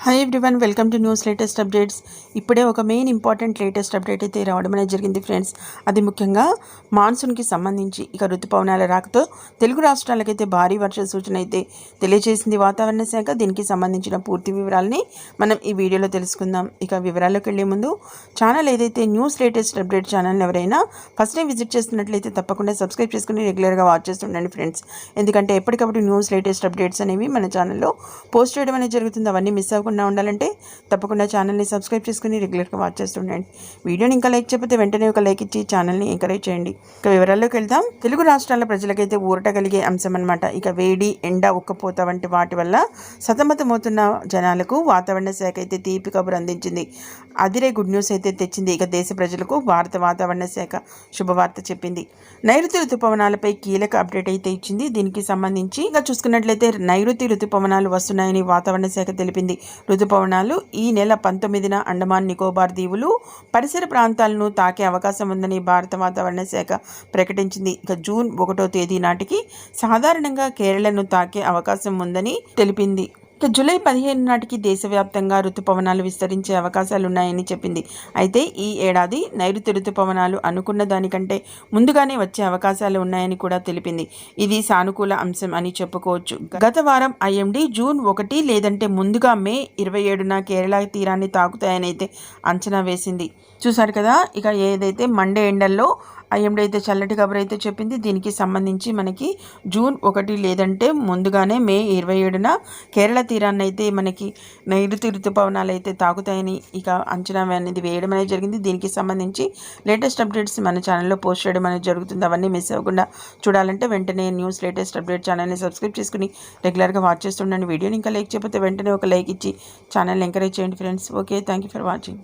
Hi everyone, welcome to news latest updates. ఇప్పుడే ఒక main important latest update అయితే రావడం అనేది జరిగింది ఫ్రెండ్స్. అది ముఖ్యంగా మాన్సూన్కి సంబంధించి ఋతుపవనాల రాకతో తెలుగు రాష్ట్రాలకైతే భారీ వర్ష సూచన అయితే తెలియజేసింది వాతావరణ శాఖ. దీనికి సంబంధించిన పూర్తి వివరాలని మనం ఈ వీడియోలో తెలుసుకుందాం. వివరాల్లోకి వెళ్ళే ముందు ఛానల్ ఏదైతే న్యూస్ లేటెస్ట్ అప్డేట్ ఛానల్ని ఎవరైనా ఫస్ట్ టైం విజిట్ చేస్తున్నట్లయితే తప్పకుండా సబ్స్క్రైబ్ చేసుకుని రెగ్యులర్గా వాచ్ చేస్తుండండి ఫ్రెండ్స్. ఎందుకంటే ఎప్పటికప్పుడు న్యూస్ లేటెస్ట్ అప్డేట్స్ అనేవి మన ఛానల్లో పోస్ట్ చేయడం అనేది జరుగుతుంది. అవన్నీ మిస్ ఉండాలంటే తప్పకుండా ఛానల్ని సబ్స్క్రైబ్ చేసుకుని రెగ్యులర్గా వాచ్ చేస్తుండండి. వీడియోని ఇంకా లైక్ చేయకపోతే వెంటనే ఒక లైక్ ఇచ్చి ఛానల్ని ఎంకరేజ్ చేయండి. వివరాల్లోకి వెళ్దాం. తెలుగు రాష్ట్రాల ప్రజలకైతే ఊరట కలిగే అంశం అనమాట. వేడి, ఎండ, ఉక్కపోత వంటి వాటి వల్ల సతమతమవుతున్న జనాలకు వాతావరణ శాఖ అయితే తీపి కబురు అందించింది. అదిరే గుడ్ న్యూస్ అయితే తెచ్చింది. దేశ ప్రజలకు భారత వాతావరణ శాఖ శుభవార్త చెప్పింది. నైరుతి ఋతుపవనాలపై కీలక అప్డేట్ అయితే ఇచ్చింది. దీనికి సంబంధించి చూసుకున్నట్లయితే నైరుతి ఋతుపవనాలు వస్తున్నాయని వాతావరణ శాఖ తెలిపింది. ఋతుపవనాలు ఈ నెల 19న అండమాన్ నికోబార్ దీవులు పరిసర ప్రాంతాలను తాకే అవకాశం ఉందని భారత వాతావరణ శాఖ ప్రకటించింది. జూన్ 1వ తేదీ నాటికి సాధారణంగా కేరళను తాకే అవకాశం ఉందని తెలిపింది. జూలై 15 నాటికి దేశవ్యాప్తంగా ఋతుపవనాలు విస్తరించే అవకాశాలున్నాయని చెప్పింది. అయితే ఈ ఏడాది నైరుతి ఋతుపవనాలు అనుకున్న దానికంటే ముందుగానే వచ్చే అవకాశాలు ఉన్నాయని కూడా తెలిపింది. ఇది సానుకూల అంశం అని చెప్పుకోవచ్చు. గత వారం ఐఎండీ జూన్ 1 లేదంటే ముందుగా మే 27న కేరళ తీరాన్ని తాకుతాయని అయితే అంచనా వేసింది. చూసారు కదా. ఏదైతే మండే ఎండల్లో ఐఎండీ అయితే చల్లటి కబురు అయితే చెప్పింది. దీనికి సంబంధించి మనకి జూన్ 1 లేదంటే ముందుగానే మే 27న కేరళ తీరాన్ని అయితే మనకి నైరుతి ఋతుపవనాలు అయితే తాకుతాయని అంచనా అనేది వేయడం అనేది జరిగింది. దీనికి సంబంధించి లేటెస్ట్ అప్డేట్స్ మన ఛానల్లో పోస్ట్ చేయడం అనేది జరుగుతుంది. అవన్నీ మిస్ అవ్వకుండా చూడాలంటే వెంటనే న్యూస్ లేటెస్ట్ అప్డేట్ ఛానల్ని సబ్స్క్రైబ్ చేసుకుని రెగ్యులర్గా వాచ్ చేస్తుండండి. వీడియోని ఇంకా లైక్ చేయకపోతే వెంటనే ఒక లైక్ ఇచ్చి ఛానల్ని ఎంకరేజ్ చేయండి friends. Okay, thank you for watching.